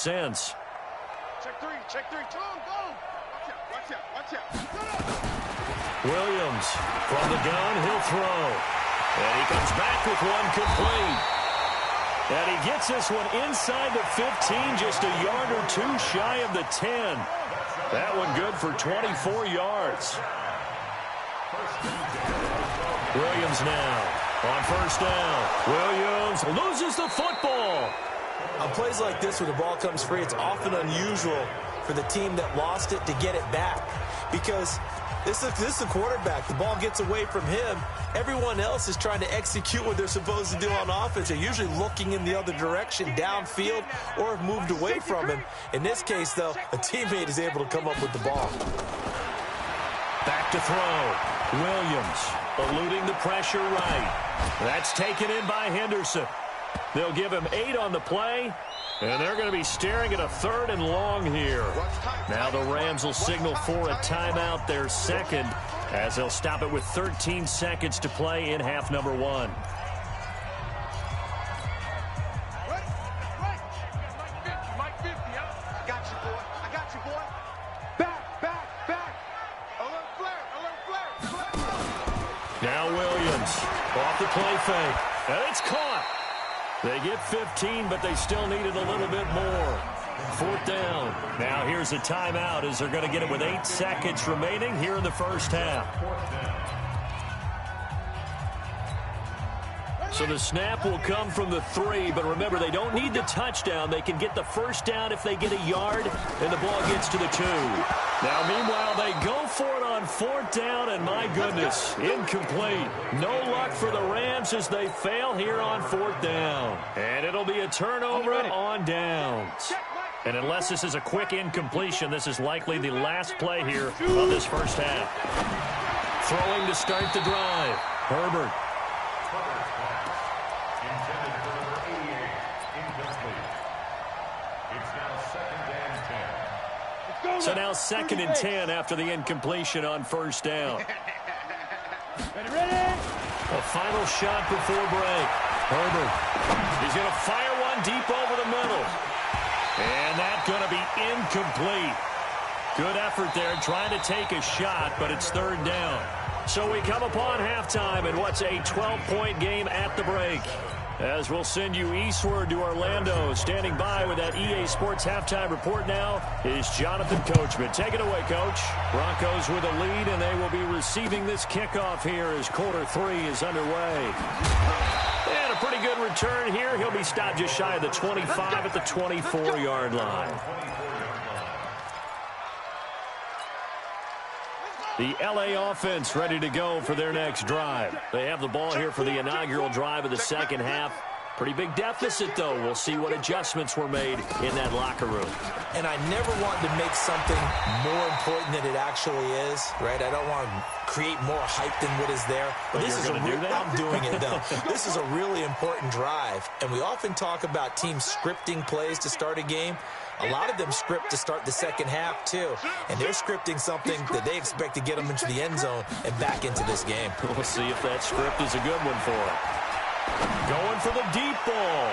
sense. Check three, go! Watch out. Williams from the gun, he'll throw. And he comes back with one complete. And he gets this one inside the 15, just a yard or two shy of the 10. That one good for 24 yards. Williams now on first down. Williams loses the football. On plays like this where the ball comes free, it's often unusual for the team that lost it to get it back. Because this is the quarterback. The ball gets away from him. Everyone else is trying to execute what they're supposed to do on offense. They're usually looking in the other direction, downfield, or have moved away from him. In this case, though, a teammate is able to come up with the ball. Back to throw. Williams eluding the pressure right. That's taken in by Henderson. They'll give him 8 on the play, and they're going to be staring at a 3rd and long here. Now the Rams will signal for a timeout, their second, as they'll stop it with 13 seconds to play in half number 1. Mike 50, I got you, boy. Back. Alert flare. Now Williams off the play fake, and it's caught. They get 15, but they still needed a little bit more. 4th down. Now here's a timeout as they're going to get it with 8 seconds remaining here in the first half. So the snap will come from the 3, but remember, they don't need the touchdown. They can get the first down if they get a yard, and the ball gets to the 2. Now, meanwhile, they go for it on 4th down, and my goodness, incomplete. No luck for the Rams as they fail here on 4th down. And it'll be a turnover on downs. And unless this is a quick incompletion, this is likely the last play here of this first half. Throwing to start the drive. Herbert. So now 2nd and 10 after the incompletion on first down. Ready? A final shot before break. Herbert. He's going to fire one deep over the middle. And that's going to be incomplete. Good effort there trying to take a shot, but it's 3rd down. So we come upon halftime in what's a 12-point game at the break. As we'll send you eastward to Orlando. Standing by with that EA Sports halftime report now is Jonathan Coachman. Take it away, Coach. Broncos with a lead, and they will be receiving this kickoff here as quarter 3 is underway. And a pretty good return here. He'll be stopped just shy of the 25 at the 24-yard line. The LA offense ready to go for their next drive. They have the ball here for the inaugural drive of the second half. Pretty big deficit, though. We'll see what adjustments were made in that locker room. And I never want to make something more important than it actually is, right? I don't want to create more hype than what is there. But this is I'm doing it, though. This is a really important drive. And we often talk about teams scripting plays to start a game. A lot of them script to start the second half, too. And they're scripting something that they expect to get them into the end zone and back into this game. We'll see if that script is a good one for them. Going for the deep ball.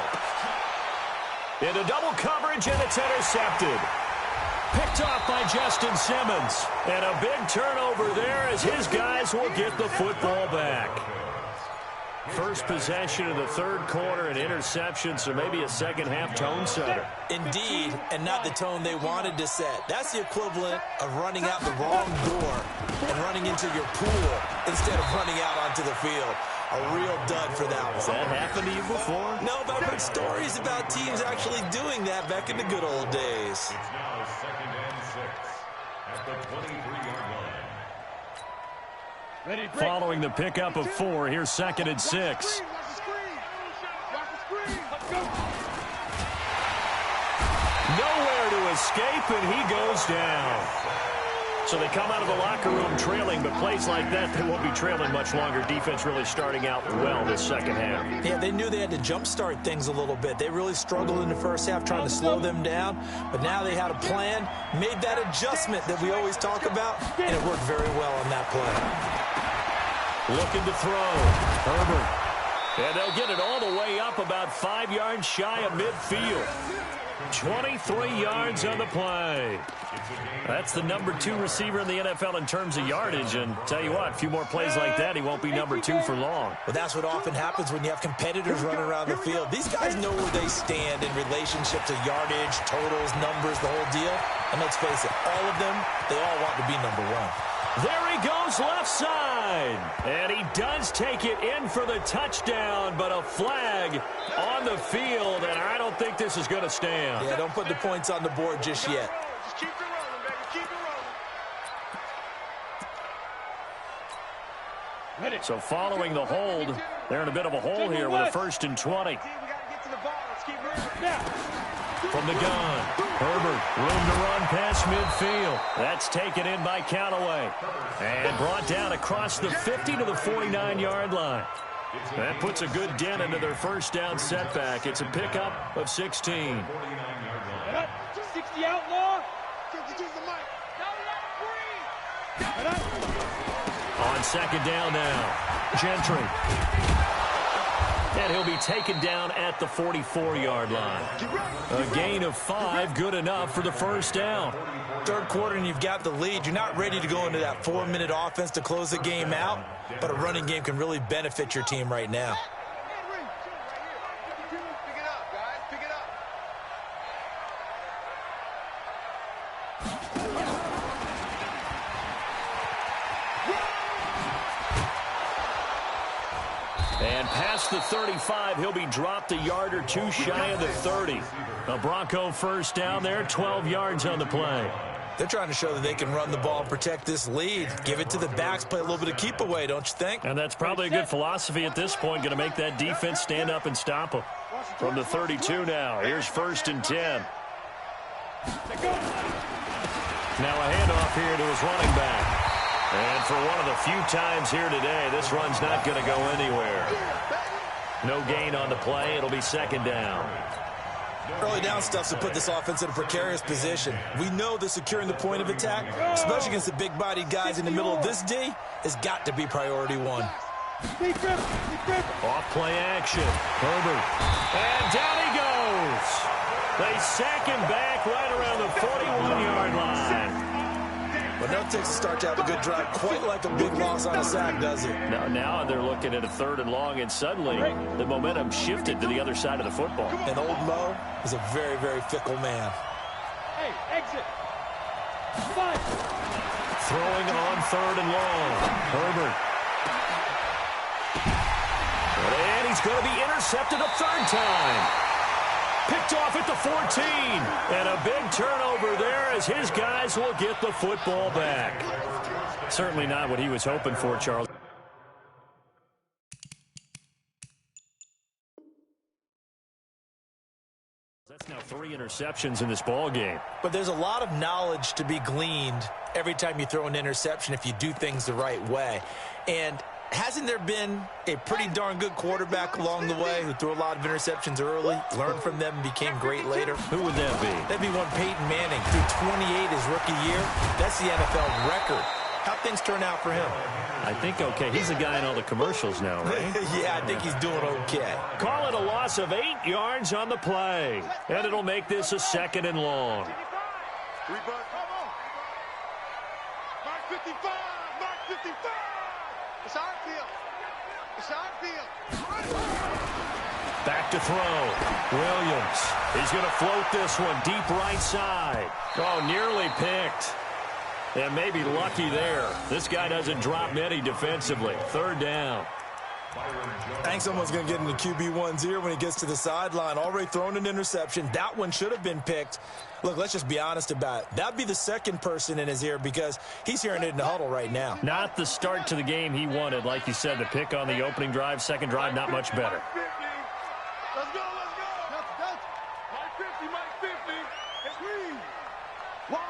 Into double coverage, and it's intercepted. Picked off by Justin Simmons. And a big turnover there as his guys will get the football back. First possession of the 3rd quarter, an interception, so maybe a second-half tone setter. Indeed, and not the tone they wanted to set. That's the equivalent of running out the wrong door and running into your pool instead of running out onto the field. A real dud for that one. Has that happened to you before? No, but I've heard stories about teams actually doing that back in the good old days. It's now 2nd and 6 at the 23-yard line. Ready, Following the pickup of 4, here's 2nd and 6. Watch the screen. Let's go. Nowhere to escape, and he goes down. So they come out of the locker room trailing, but plays like that, they won't be trailing much longer. Defense really starting out well this second half. Yeah, they knew they had to jumpstart things a little bit. They really struggled in the first half trying to slow them down, but now they had a plan, made that adjustment that we always talk about, and it worked very well on that play. Looking to throw. Herbert. And they'll get it all the way up about 5 yards shy of midfield. 23 yards on the play. That's the number 2 receiver in the NFL in terms of yardage. And tell you what, a few more plays like that, he won't be number 2 for long. Well, that's what often happens when you have competitors running around the field. These guys know where they stand in relationship to yardage, totals, numbers, the whole deal. And let's face it, all of them, they all want to be number 1. There he goes left side. And he does take it in for the touchdown, but a flag on the field, and I don't think this is going to stand. Yeah, don't put the points on the board just yet. Just keep it rolling, baby. Keep it rolling. So following the hold, they're in a bit of a hole here with a 1st and 20. We got to get to the ball. Let's keep moving. Now. From the gun, Herbert, room to run past midfield. That's taken in by Callaway. And brought down across the 50 to the 49-yard line. That puts a good dent into their first down setback. It's a pickup of 16. 60 outlaw. On second down now, Gentry. And he'll be taken down at the 44-yard line. A gain of 5, good enough for the first down. Third quarter and you've got the lead. You're not ready to go into that 4-minute offense to close the game out, but a running game can really benefit your team right now. Pick it up, guys. Pick it up. And past the 35, he'll be dropped a yard or 2 shy of the 30. A Bronco first down there, 12 yards on the play. They're trying to show that they can run the ball and protect this lead. Give it to the backs, play a little bit of keep away, don't you think? And that's probably a good philosophy at this point, going to make that defense stand up and stop them. From the 32 now, here's 1st and 10. Now a handoff here to his running back. And for one of the few times here today, this run's not going to go anywhere. No gain on the play. It'll be second down. Early down stuff to put this offense in a precarious position. We know that securing the point of attack, especially against the big-bodied guys in the middle of this D, has got to be priority 1. Off play action. Herbert. And down he goes. They sack him back right around the 41-yard line. But no takes to start to have a good drive, quite like a big loss on a sack, does it? Now they're looking at a 3rd and long, and suddenly the momentum shifted to the other side of the football. And old Mo is a very, very fickle man. Hey, exit. 5. Throwing on 3rd and long. Herbert. And he's going to be intercepted a 3rd time. Picked off at the 14. And a big turnover there as his guys will get the football back. Certainly not what he was hoping for, Charles. That's now 3 interceptions in this ball game. But there's a lot of knowledge to be gleaned every time you throw an interception if you do things the right way. And hasn't there been a pretty darn good quarterback along the way who threw a lot of interceptions early, learned from them, and became great later? Who would that be? That'd be one Peyton Manning. Threw 28 his rookie year. That's the NFL record. How'd things turn out for him? I think okay. He's a guy in all the commercials now, right? Yeah, I think he's doing okay. Call it a loss of 8 yards on the play. And it'll make this a 2nd and long. Mark 55. Mark 55. It's our field. It's our field. Back to throw. Williams. He's going to float this one deep right side. Oh, nearly picked. And maybe lucky there. This guy doesn't drop many defensively. 3rd down. I think someone's going to get into QB1's ear when he gets to the sideline. Already thrown an interception. That one should have been picked. Look, let's just be honest about it. That'd be the second person in his ear because he's hearing it in the huddle right now. Not the start to the game he wanted. Like you said, the pick on the opening drive, second drive, not much better. Let's go, let's go. Mike 50, Mike 50. It's me. Wide.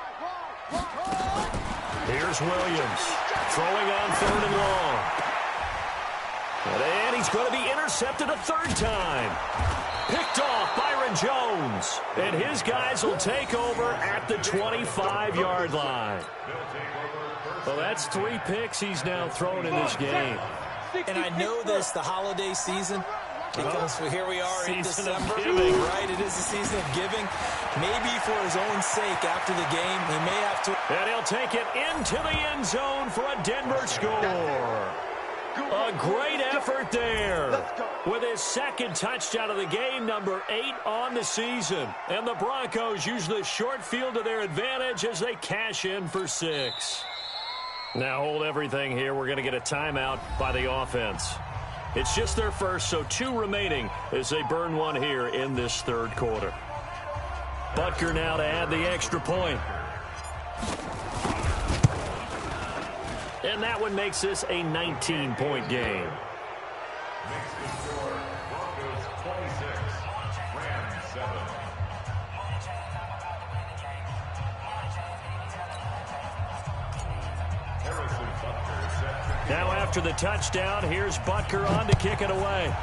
Here's Williams. Throwing on 3rd and long. And he's going to be intercepted a 3rd time. Picked off Byron Jones. And his guys will take over at the 25-yard line. Well, that's 3 picks he's now thrown in this game. And I know this, the holiday season, Because here we are in December, right? It is the season of giving. Maybe for his own sake after the game, he may have to. And he'll take it into the end zone for a Denver score. A great effort there with his second touchdown of the game, number 8 on the season. And the Broncos use the short field to their advantage as they cash in for 6. Now hold everything here. We're going to get a timeout by the offense. It's just their first, so 2 remaining as they burn one here in this third quarter. Butker now to add the extra point. And that one makes this a 19-point game. Makes the score Broncos 26, Rams 7. Harrison Butker set. Now after the touchdown, here's Butker on to kick it away.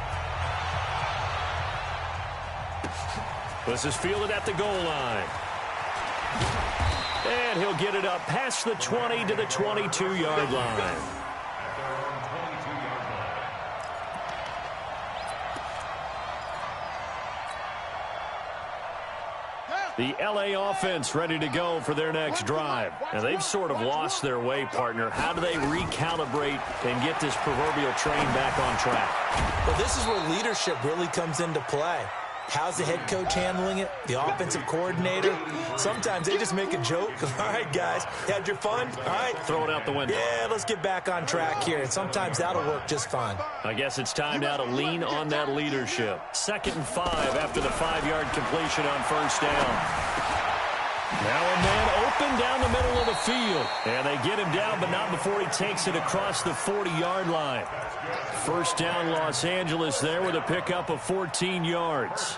This is fielded at the goal line. And he'll get it up past the 20 to the 22-yard line. The LA offense ready to go for their next drive. And they've sort of lost their way, partner. How do they recalibrate and get this proverbial train back on track? Well, this is where leadership really comes into play. How's the head coach handling it? The offensive coordinator? Sometimes they just make a joke. All right, guys, had your fun? All right. Throw it out the window. Yeah, let's get back on track here. And sometimes that'll work just fine. I guess it's time now to lean on that leadership. 2nd and 5 after the 5-yard completion on first down. Now a man open down the middle of the field. And they get him down, but not before he takes it across the 40-yard line. First down, Los Angeles there with a pickup of 14 yards.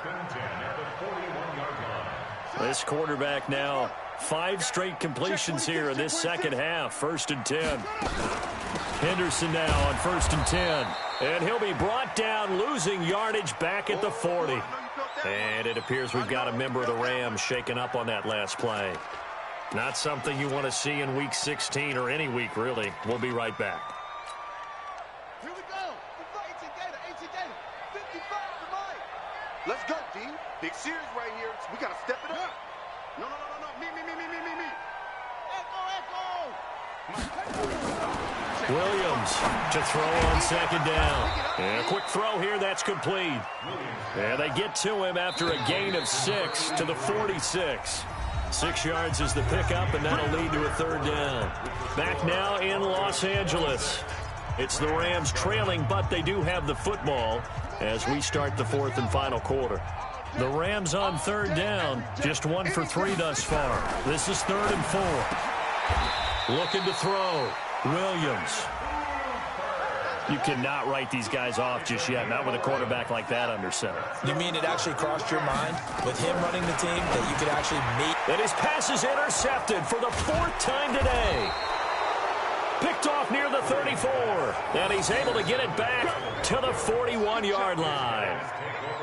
This quarterback now 5 straight completions here in this second half. 1st and 10. Henderson now on 1st and 10. And he'll be brought down, losing yardage back at the 40. And it appears we've got a member of the Rams shaken up on that last play. Not something you want to see in Week 16 or any week, really. We'll be right back. Here we go. 18 Gator. 55 to Mike. Let's go, D. Big series right here. We got to step it up. No. Me. Echo. Williams to throw on 2nd down. And a quick throw here, that's complete. And they get to him after a gain of 6 to the 46. 6 yards is the pickup, and that'll lead to a 3rd down. Back now in Los Angeles. It's the Rams trailing, but they do have the football as we start the 4th and final quarter. The Rams on 3rd down, just 1 for 3 thus far. This is 3rd and 4. Looking to throw. Williams. You cannot write these guys off just yet, not with a quarterback like that under center. You mean it actually crossed your mind with him running the team that you could actually meet? And his pass is intercepted for the 4th time today. Picked off near the 34. And he's able to get it back to the 41-yard line.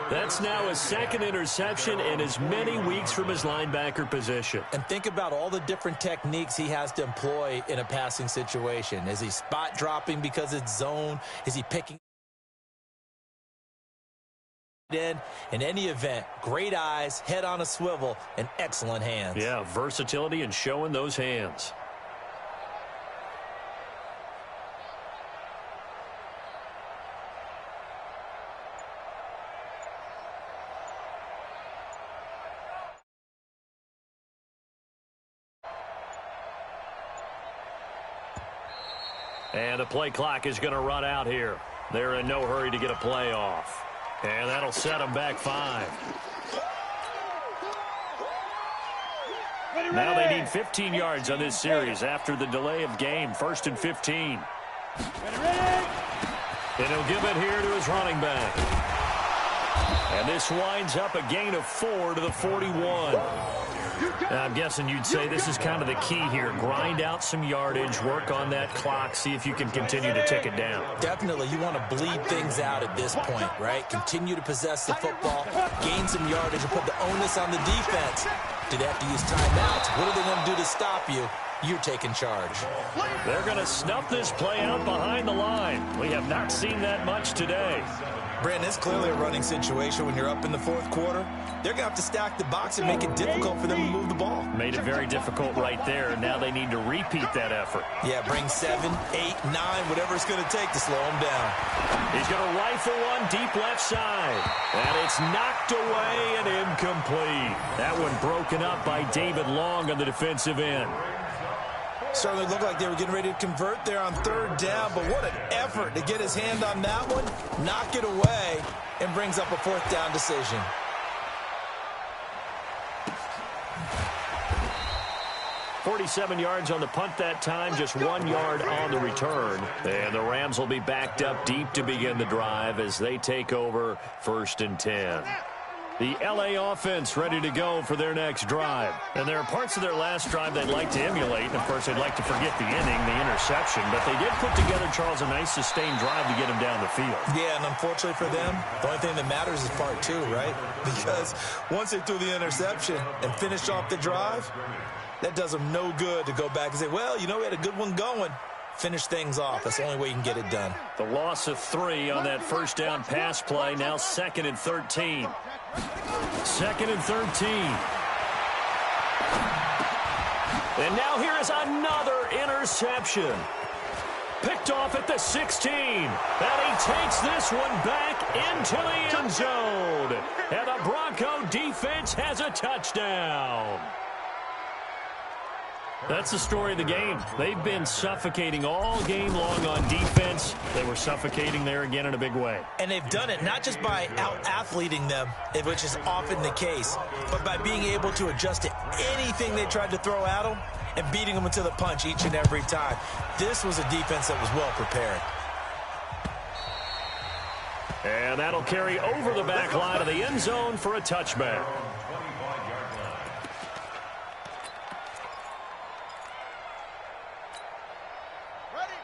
That's now his 2nd interception in as many weeks from his linebacker position. And think about all the different techniques he has to employ in a passing situation. Is he spot dropping because it's zone? Is he picking in any event? Great eyes, head on a swivel, and excellent hands. Yeah, versatility and showing those hands. And the play clock is going to run out here. They're in no hurry to get a play off. And that'll set them back 5. Now they need 15 yards on this series after the delay of game. 1st and 15. And he'll give it here to his running back. And this winds up a gain of 4 to the 41. Now, I'm guessing you'd say this is kind of the key here. Grind out some yardage, work on that clock, see if you can continue to tick it down. Definitely, you want to bleed things out at this point, right? Continue to possess the football, gain some yardage, and put the onus on the defense. Do they have to use timeouts? What are they going to do to stop you? you're taking charge. They're going to snuff this play out behind the line. We have not seen that much today. Brandon, it's clearly a running situation when you're up in the fourth quarter. They're going to have to stack the box and make it difficult for them to move the ball. Made it very difficult right there. Now they need to repeat that effort. Yeah, bring 7, 8, 9, whatever it's going to take to slow him down. He's going to rifle one deep left side. And it's knocked away and incomplete. That one broken up by David Long on the defensive end. Certainly looked like they were getting ready to convert there on third down, but what an effort to get his hand on that one, knock it away, and brings up a fourth down decision. .47 yards on the punt that time, just 1 yard on the return. And the Rams will be backed up deep to begin the drive as they take over 1st and 10. The LA offense ready to go for their next drive. And there are parts of their last drive they'd like to emulate. And, of course, they'd like to forget the inning, the interception. But they did put together, Charles, a nice sustained drive to get them down the field. Yeah, and unfortunately for them, the only thing that matters is part 2, right? Because once they threw the interception and finished off the drive, that does them no good to go back and say, well, you know, we had a good one going. Finish things off. That's the only way you can get it done. The loss of 3 on that first down pass play. Now 2nd and 13. 2nd and 13. And now here is another interception. Picked off at the 16. And he takes this one back into the end zone. And the Bronco defense has a touchdown. That's the story of the game. They've been suffocating all game long on defense. They were suffocating there again in a big way. And they've done it not just by out-athleting them, which is often the case, but by being able to adjust to anything they tried to throw at them and beating them into the punch each and every time. This was a defense that was well prepared. And that'll carry over the back line of the end zone for a touchback.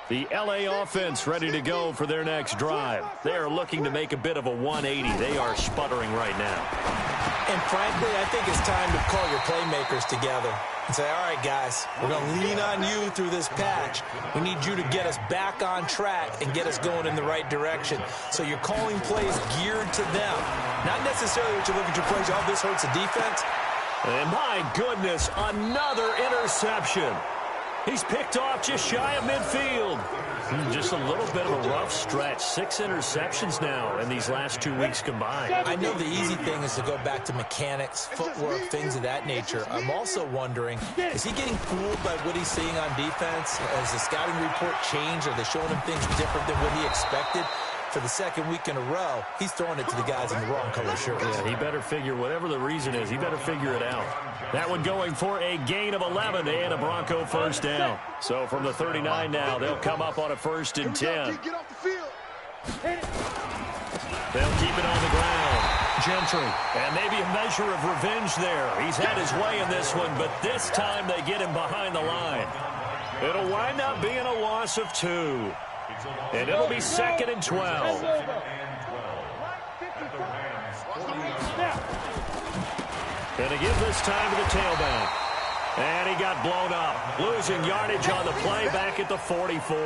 The LA offense ready to go for their next drive. They are looking to make a bit of a 180. They are sputtering right now. And frankly, I think it's time to call your playmakers together and say, all right, guys, we're going to lean on you through this patch. We need you to get us back on track and get us going in the right direction. So you're calling plays geared to them. Not necessarily what you're looking to plays, oh, this hurts the defense. And my goodness, another interception. He's picked off just shy of midfield. Just a little bit of a rough stretch. 6 interceptions now in these last 2 weeks combined. I know the easy thing is to go back to mechanics, footwork, things of that nature. I'm also wondering, is he getting fooled by what he's seeing on defense? Has the scouting report changed? Are they showing him things different than what he expected? For the second week in a row, he's throwing it to the guys in the wrong color shirts. Yeah, he better figure, whatever the reason is, he better figure it out. That one going for a gain of 11 and a Bronco first down. So from the 39 now, they'll come up on a 1st and 10. Get off the field. They'll keep it on the ground. Gentry, and maybe a measure of revenge there. He's had his way in this one, but this time they get him behind the line. It'll wind up being a loss of 2. And it'll be 2nd and 12. Going to give this time to the tailback. And he got blown up. Losing yardage on the play back at the 44.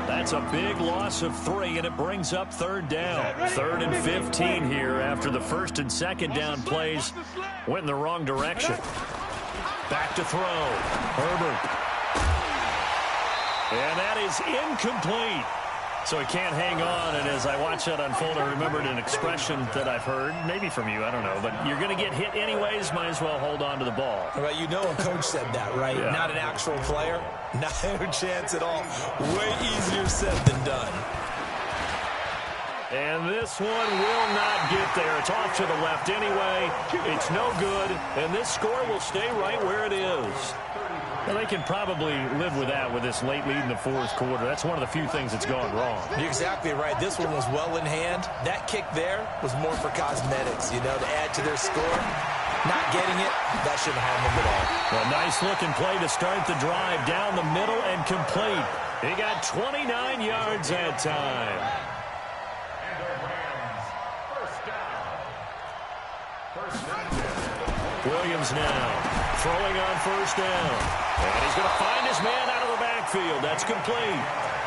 That's a big loss of 3, and it brings up 3rd down. 3rd and 15 here after the 1st and 2nd down plays went in the wrong direction. Back to throw. Herbert. And that is incomplete. So he can't hang on, and as I watch that unfold, I remembered an expression that I've heard, maybe from you, I don't know, but you're going to get hit anyways, might as well hold on to the ball. Well, you know a coach said that, right? Yeah. Not an actual player. Not a chance at all. Way easier said than done. And this one will not get there. It's off to the left anyway. It's no good, and this score will stay right where it is. Well, they can probably live with that with this late lead in the 4th quarter. That's one of the few things that's gone wrong. You're exactly right. This one was well in hand. That kick there was more for cosmetics, you know, to add to their score. Not getting it, that shouldn't harm them at all. A nice-looking play to start the drive down the middle and complete. He got 29 yards that time. Williams now throwing on first down. And he's going to find his man out of the backfield. That's complete.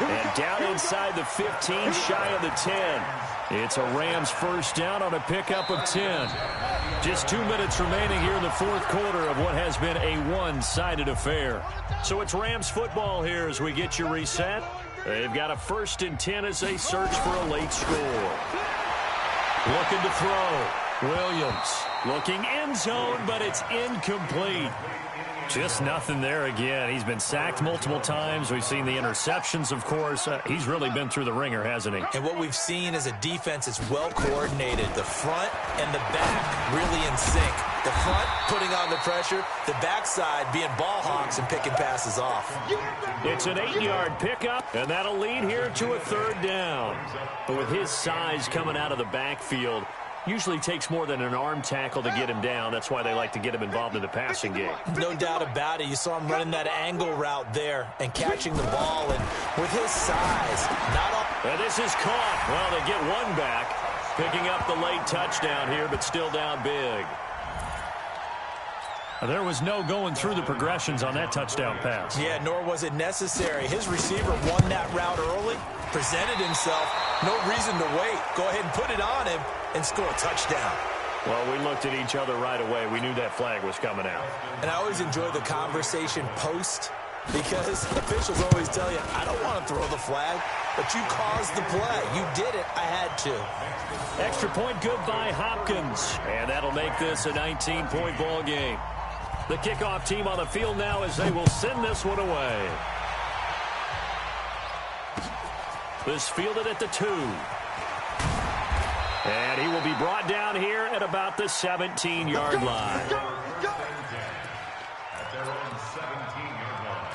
And down inside the 15, shy of the 10. It's a Rams first down on a pickup of 10. Just 2 minutes remaining here in the fourth quarter of what has been a one-sided affair. So it's Rams football here as we get you reset. They've got a 1st and 10 as they search for a late score. Looking to throw. Williams looking end zone, but it's incomplete. Just nothing there again. He's been sacked multiple times. We've seen the interceptions, of course. He's really been through the ringer, hasn't he? And what we've seen is a defense that's well coordinated. The front and the back really in sync. The front putting on the pressure, the backside being ball hawks and picking passes off. It's an 8-yard pickup, and that'll lead here to a 3rd down. But with his size coming out of the backfield, usually takes more than an arm tackle to get him down. That's why they like to get him involved in the passing game. No doubt about it. You saw him running that angle route there and catching the ball. And with his size, not all... And this is caught. Well, they get one back, picking up the late touchdown here, but still down big. There was no going through the progressions on that touchdown pass. Yeah, nor was it necessary. His receiver won that route early, presented himself. No reason to wait. Go ahead and put it on him and score a touchdown. Well, we looked at each other right away. We knew that flag was coming out. And I always enjoy the conversation post because officials always tell you, I don't want to throw the flag, but you caused the play. You did it. I had to. Extra point good by Hopkins. And that'll make this a 19-point ball game. The kickoff team on the field now as they will send this one away. This fielded at the 2. And he will be brought down here at about the 17-yard line. At their own 17-yard line.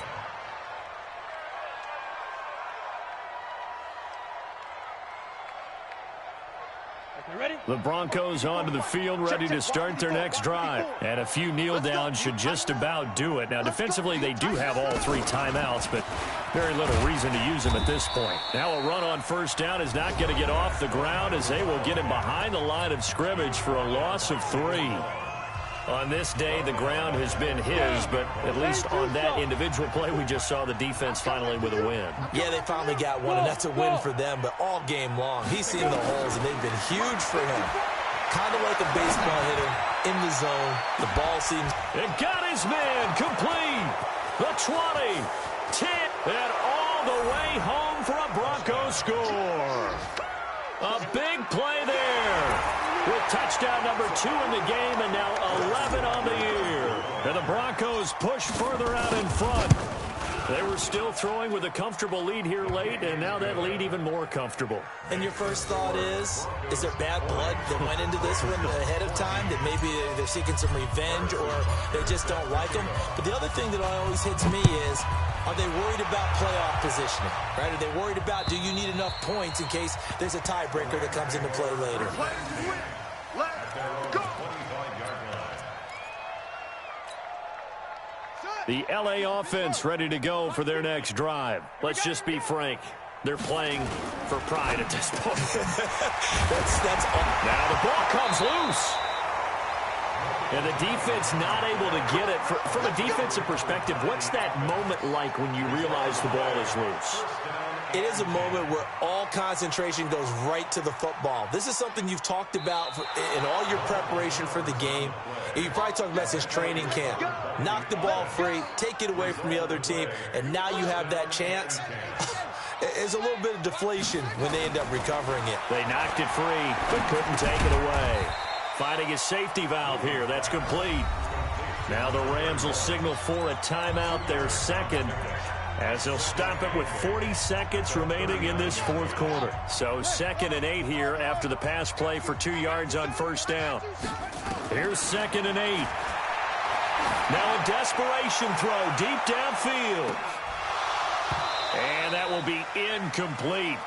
The Broncos onto the field, ready to start their next drive. And a few kneel downs should just about do it. Now, defensively, they do have all 3 timeouts, but very little reason to use them at this point. Now a run on first down is not going to get off the ground as they will get him behind the line of scrimmage for a loss of 3. On this day, the ground has been his, but at least on that individual play, we just saw the defense finally with a win. Yeah, they finally got one, and that's a win for them, but all game long, he's seen the holes, and they've been huge for him. Kind of like a baseball hitter in the zone. The ball seems... It got his man complete. The 20, 10, and all the way home for a Broncos score. A big play there. With touchdown number 2 in the game and now 11 on the year. And the Broncos push further out in front. They were still throwing with a comfortable lead here late, and now that lead even more comfortable. And your first thought is there bad blood that went into this one ahead of time, that maybe they're seeking some revenge or they just don't like them? But the other thing that always hits me is, are they worried about playoff positioning? Right? Are they worried about, do you need enough points in case there's a tiebreaker that comes into play later? The LA offense ready to go for their next drive. Let's just be frank. They're playing for pride at this point. that's all. Now the ball comes loose. And the defense not able to get it. From a defensive perspective, what's that moment like when you realize the ball is loose? It is a moment where all concentration goes right to the football. This is something you've talked about in all your preparation for the game. You probably talked about since training camp. Knock the ball free, take it away from the other team, and now you have that chance. There's a little bit of deflation when they end up recovering it. They knocked it free, but couldn't take it away. Finding a safety valve here. That's complete. Now the Rams will signal for a timeout, their second, as they'll stop it with 40 seconds remaining in this fourth quarter. So 2nd and 8 here after the pass play for 2 yards on first down. Here's 2nd and 8. Now a desperation throw deep downfield. And that will be incomplete.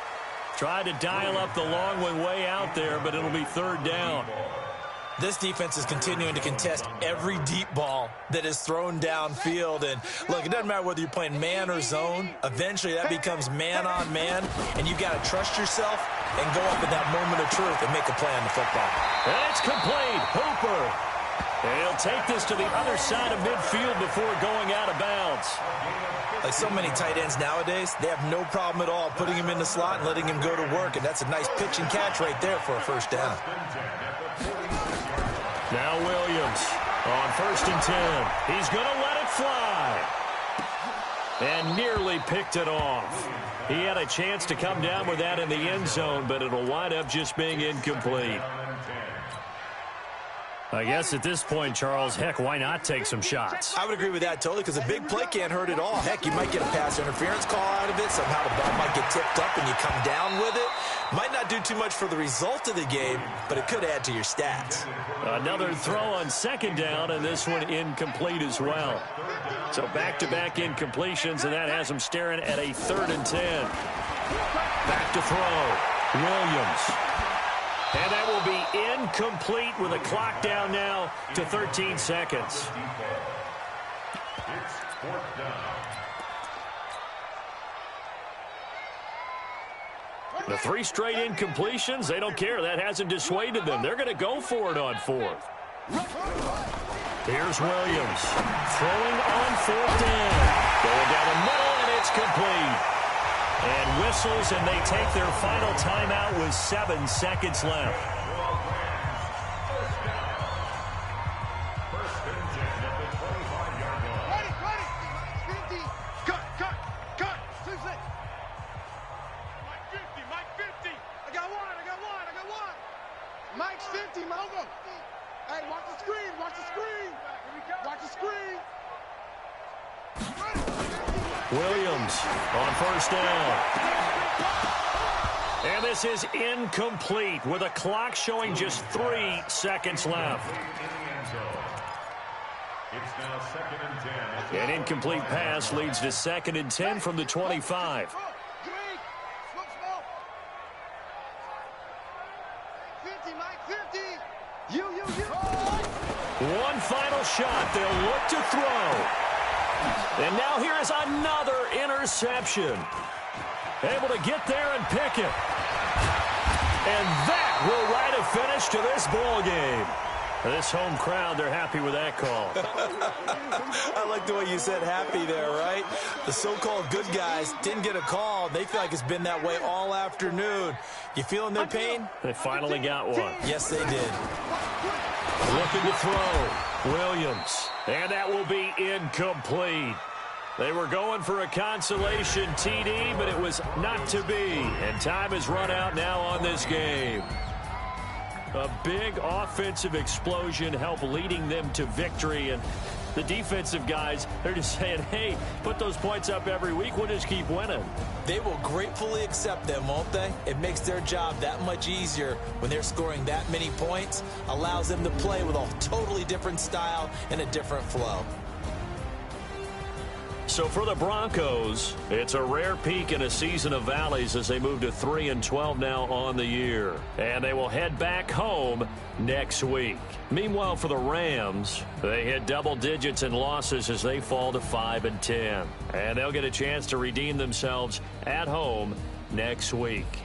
Tried to dial up the long one way out there, but it'll be 3rd down. This defense is continuing to contest every deep ball that is thrown downfield. And, look, it doesn't matter whether you're playing man or zone. Eventually, that becomes man-on-man, and you've got to trust yourself and go up at that moment of truth and make a play on the football. And it's complete. Hooper He'll take this to the other side of midfield before going out of bounds. Like so many tight ends nowadays, they have no problem at all putting him in the slot and letting him go to work, and that's a nice pitch and catch right there for a first down. Now Williams on 1st and 10. He's going to let it fly. And nearly picked it off. He had a chance to come down with that in the end zone, but it'll wind up just being incomplete. I guess at this point, Charles, heck, why not take some shots? I would agree with that totally, because a big play can't hurt at all. Heck, you might get a pass interference call out of it. Somehow the ball might get tipped up and you come down with it. Might not do too much for the result of the game, but it could add to your stats. Another throw on 2nd down, and this one incomplete as well. So back-to-back incompletions, and that has him staring at a 3rd and 10. Back to throw. Williams. And that will be incomplete with a clock down now to 13 seconds. It's 4th down. The 3 straight incompletions, they don't care. That hasn't dissuaded them. They're going to go for it on 4th. Here's Williams throwing on 4th down. Going down the middle, and it's complete. And whistles, and they take their final timeout with 7 seconds left. First and 10 at the 25-yard line. Ready. 50. Cut. Seriously. Mike 50. I got one. Mike's 50, Mogo. Hey, watch the screen. Watch the screen. Williams on 1st down. And this is incomplete with a clock showing just 3 seconds left. It's now 2nd and 10. An incomplete pass leads to 2nd and 10 from the 25. 50, Mike 50. You. One final shot. They'll look to throw. And now here is another interception. Able to get there and pick it. And that will write a finish to this ball game. This home crowd, they're happy with that call. I like the way you said happy there, right? The so-called good guys didn't get a call. They feel like it's been that way all afternoon. You feeling their pain? They finally got one. Yes, they did. Looking to throw. Williams. And that will be incomplete. They were going for a consolation TD, but it was not to be. And time has run out now on this game. A big offensive explosion helped leading them to victory. And the defensive guys, they're just saying, hey, put those points up every week. We'll just keep winning. They will gratefully accept them, won't they? It makes their job that much easier when they're scoring that many points. Allows them to play with a totally different style and a different flow. So for the Broncos, it's a rare peak in a season of valleys as they move to 3-12 now on the year. And they will head back home next week. Meanwhile, for the Rams, they hit double digits in losses as they fall to 5-10. And they'll get a chance to redeem themselves at home next week.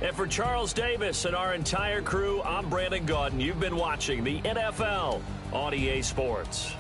And for Charles Davis and our entire crew, I'm Brandon Gaudin. You've been watching the NFL on EA Sports.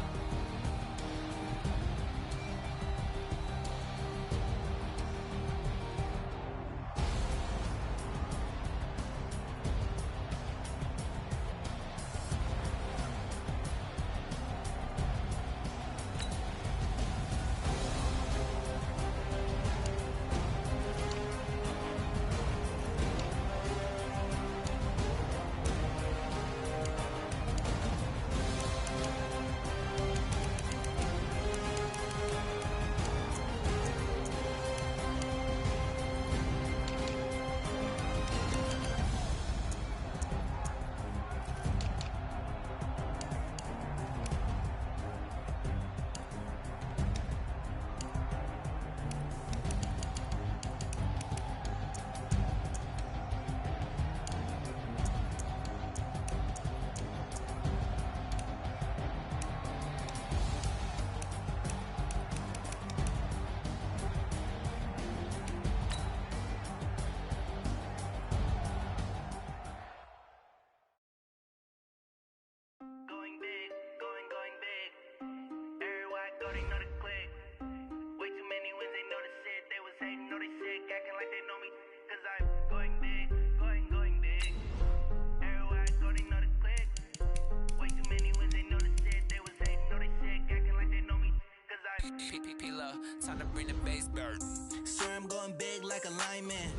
Time to bring the bass bird. Swear I'm going big like a lineman.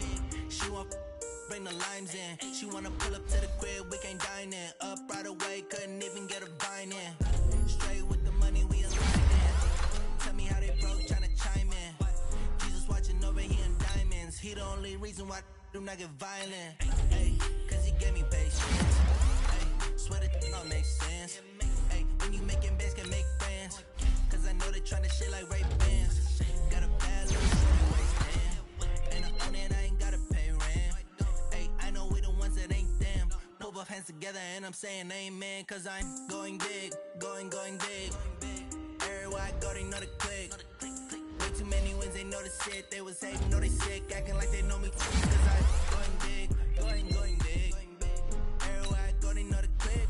She want bring the limes in. She wanna pull up to the crib, we can't dine in. Up right away, couldn't even get a vine in. Straight with the money, we aligning. Tell me how they broke, tryna chime in. Jesus watching over here in diamonds. He the only reason why I do not get violent. Ay, cause he gave me patience. Ay, swear that all makes sense. Ay, when you making bands, can make friends. Cause I know they tryna shit like Ray Bans. Got a bad little shorty waist. And I own it, I ain't gotta pay rent. Ay, I know we the ones that ain't them. Put both hands together and I'm saying amen. Cause I'm going big, going big. Everywhere I go, they know the click. Way too many wins, they know the shit. They was hating, know they sick, acting like they know me too. Cause I'm going big, going big. Everywhere I go, they know the click.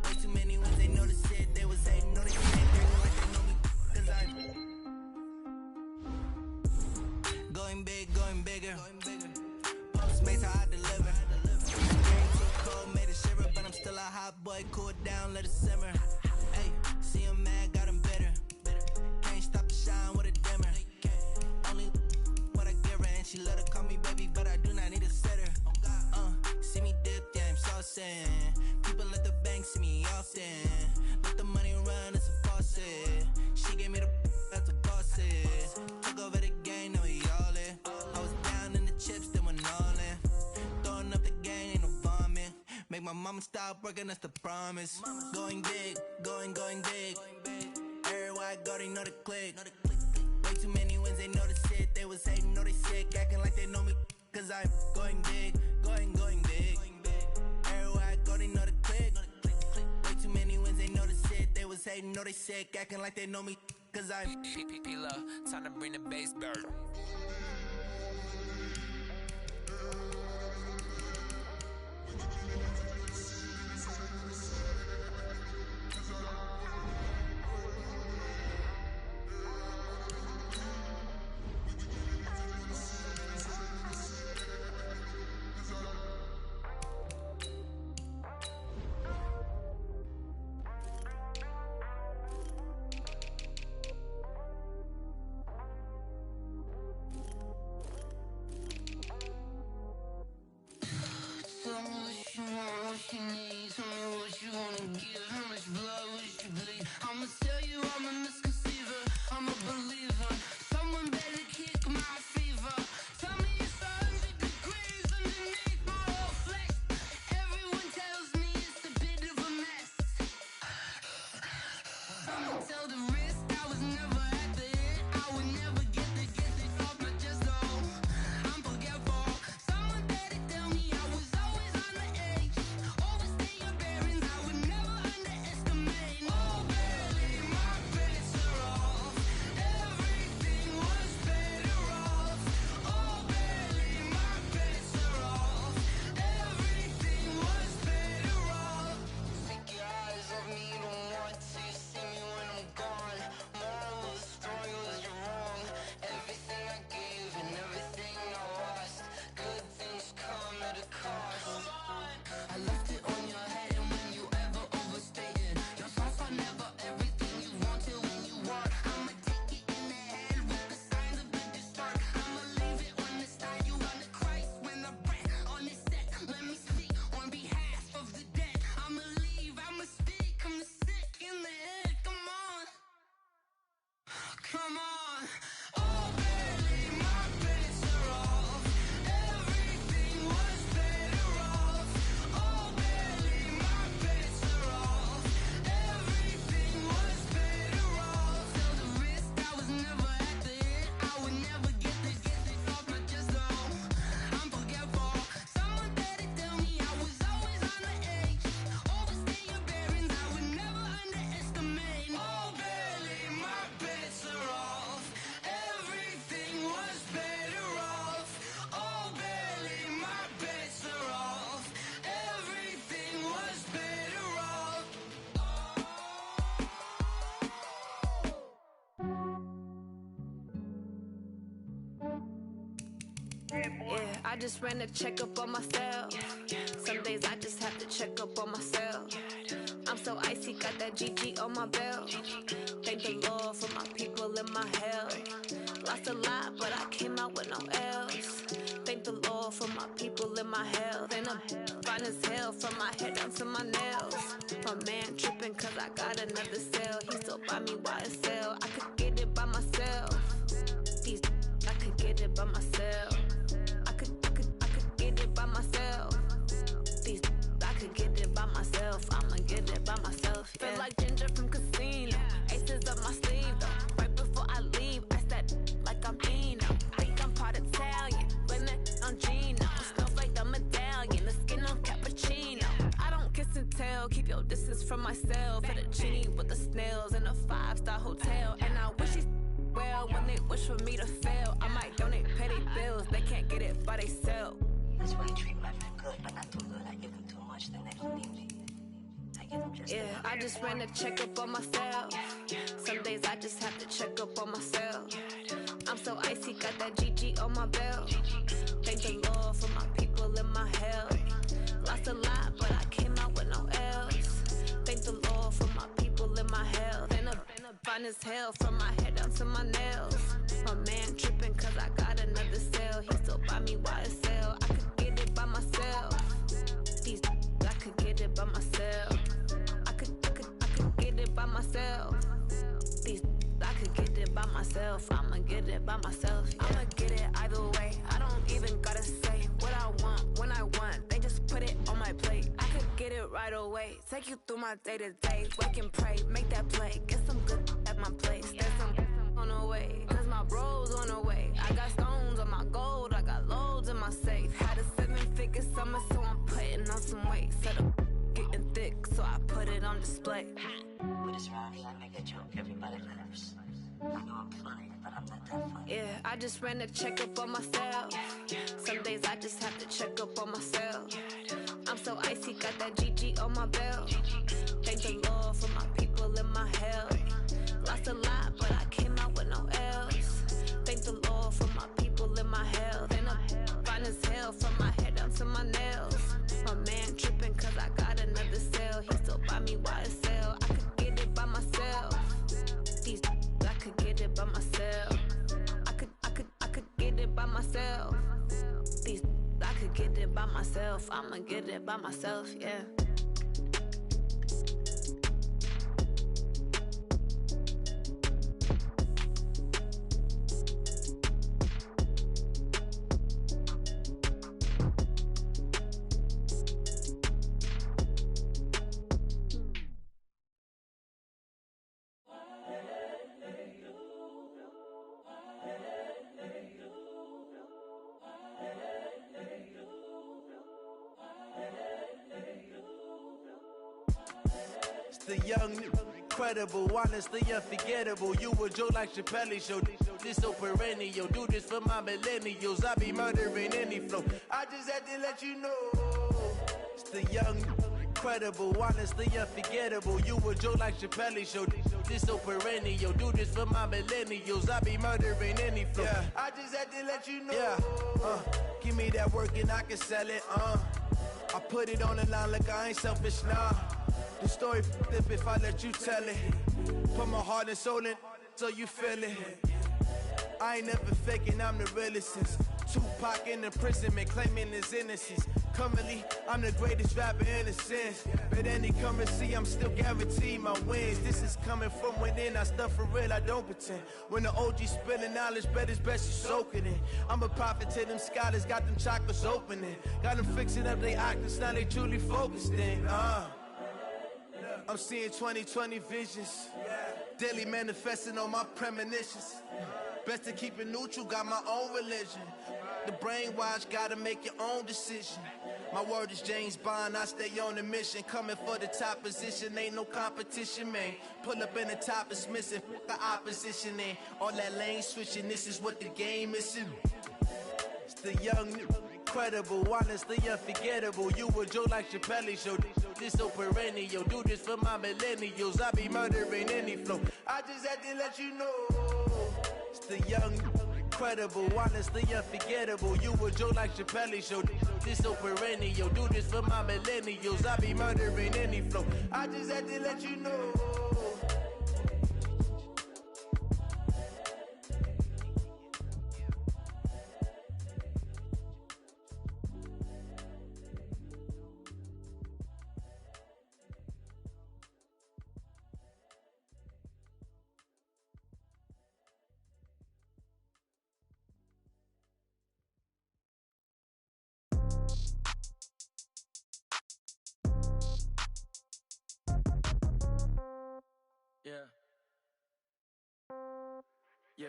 Way too many wins, they know the shit. They was hating, know they sick, acting like they know me. Cause I'm going big, going bigger. Postmates how I deliver. Game too cold, made it shiver, but I'm still a hot boy. Cool it down, let it simmer. Hey, see him mad, got him bitter. Can't stop the shine with a dimmer. Only what I give her, and she let her call me baby, but I do not need a sitter. See me dip, yeah, I'm saucing. People at the bank see me often. Let the money run, it's a faucet. She gave me the that's a boss is. Took over the game, now we all in. I was down in the chips, then went all in. Throwing up the game, ain't no vomit. Make my mama stop working, that's the promise. Going big, going big. Everywhere I go, they know the click. Way too many wins, they know the shit. They was hating, know they sick, acting like they know me. Cause I'm going big, going big. Everywhere I go, they know the click. Way too many wins, they know the shit. They was hating, know they sick, acting like they know me. Cause I'm time to bring the bass bird. Tell me what you want, what you need. Tell me what you wanna give. How much blood would you bleed? I'ma tell you I'm a misconceiver. I'm a believer. Someone better kick my fever. Tell me it's 100 degrees underneath my whole flesh. Everyone tells me it's a bit of a mess. I'ma tell the risk I was never at the end. I would never get this off my chest though. I'm forgetful. Someone better tell me I was always on the edge. Overstay your bearings, I would never underestimate. Oh, barely, my bets are off. Everything was better off. Oh, barely, my bets are off. Everything was better off. Take your eyes off me, don't want to see me when I'm gone. Moral of the story was you're wrong. Everything I gave and everything I lost. Good things come at a cost. I left it on your head, and when you ever overstated your thoughts are never everything you wanted when you want. I'ma take it in the head with the signs of the distort. I'ma leave it on the side. You on the Christ when I breath on this set. Let me speak on behalf of the dead. I'ma leave, I'ma speak. I'm sick in the head. Come on, come on. Oh, barely, my bets are off. Everything was better off. Oh, barely, my bets are off. Everything was better off. Tell the risk I was never at the end. I would never get this off my chest though. I'm forgetful. Someone better tell me I was always on the edge. Overstay your bearings, I would never underestimate. Oh, barely, my bets are off. Everything was better off. Oh, barely, my bets are off. Everything was better off. Yeah, I just ran a checkup on myself. Some days I just have to check up on myself. I'm so icy, got that GG on my belt. Thank the Lord for my people in my hell. Lost a lot, but I came out with no L's. Thank the Lord for my people in my hell. And I'm fine as hell from my head down to my nails. My man tripping cause I got another cell. He still buy me YSL. I could get it by myself. These I could get it by myself. I could get it by myself. These I could get it by myself. I'ma get it by myself. Yeah. Feel like Ginger from Casino. Aces up my sleeve though. Right before I leave, I said like I'm Dino. Think I'm part Italian. Blame it on Gino. Snowflake the medallion. The skin on cappuccino. I don't kiss and tell. Keep your distance from myself. Fettuccine with the snails in a 5-star hotel. And I wish he's well when they wish for me to fail. I might donate, pay their bills. They can't get it by themselves. That's why you treat my friend good, but not too good. I give them too much, then they don't need me. I give them just I just ran a checkup on myself. Some days I just have to check up on myself. I'm so icy, got that GG on my belt. Thank the Lord for my people in my hell. Lost a lot, but I came out with no L's. Thank the Lord for my people in my hell. Been a fine as hell from my head down to my nails. My man tripping cause I got another cell. He still buy me YSL. I could get it by myself. These I could get it by myself. I could get it by myself. These I could get it by myself. I'ma get it by myself. Yeah. I'ma get it either way. I don't even gotta say what I want when I want. They just put it on my plate. I could get it right away. Take you through my day to day. Wake and pray, make that play. Get some good at my place. There's some on the way. Cause my bros on the way. I got stones on my gold. I got loads in my safe. Had a 7-figure summer, so I'm putting on some weight. Set up getting thick, so I put it on display. With this round here, I make a joke. Everybody laughs. I know I'm funny, but I'm not that funny. Yeah, I just ran a checkup on myself. Some days I just have to check up on myself. I'm so icy, got that GG on my belt. Thank the Lord for my people in my hell. Lost a lot, but I came out with no L's. Thank the Lord for my people in my hell. Then I'm fine as hell from my head down to my nails. My man tripping cause I got another cell. He still buy me YSL. I could get it by myself. These I could get it by myself. I could get it by myself. These I could get it by myself. I'ma get it by myself, yeah. The young, incredible, honestly unforgettable. You a Joe like Chappelle show. This so perennial. Do this for my millennials. I be murdering any flow. I just had to let you know. It's the young, incredible, honestly unforgettable. You a Joe like Chappelle show. This so perennial. Do this for my millennials. I be murdering any flow. Yeah. I just had to let you know. Yeah. Give me that work and I can sell it. I put it on the line like I ain't selfish, nah. The story flip if I let you tell it. Put my heart and soul in so you feel it. I ain't never faking, I'm the realest since Tupac in imprisonment, claiming his innocence. Currently, I'm the greatest rapper in a sense. But any currency, I'm still guaranteed my wins. This is coming from within, I stuff for real, I don't pretend. When the OG spilling knowledge, bet it's best you soak it in. I'm a prophet to them scholars, got them chakras opening. Got them fixing up they octaves, now they truly focused in. I'm seeing 2020 visions. Daily manifesting on my premonitions. Best to keep it neutral, got my own religion. The brainwash, gotta make your own decision. My word is James Bond, I stay on the mission. Coming for the top position, ain't no competition, man. Pull up in the top is missing, fuck the opposition, and all that lane switching, this is what the game is. It's the young, incredible, honestly unforgettable. You a Joe like Chappelle show. This so perennial. Do this for my millennials. I be murdering any flow. I just had to let you know. It's the young, incredible, honestly unforgettable. You a Joe like Chappelle show. This so perennial. Do this for my millennials. I be murdering any flow. I just had to let you know. Yeah. Yeah.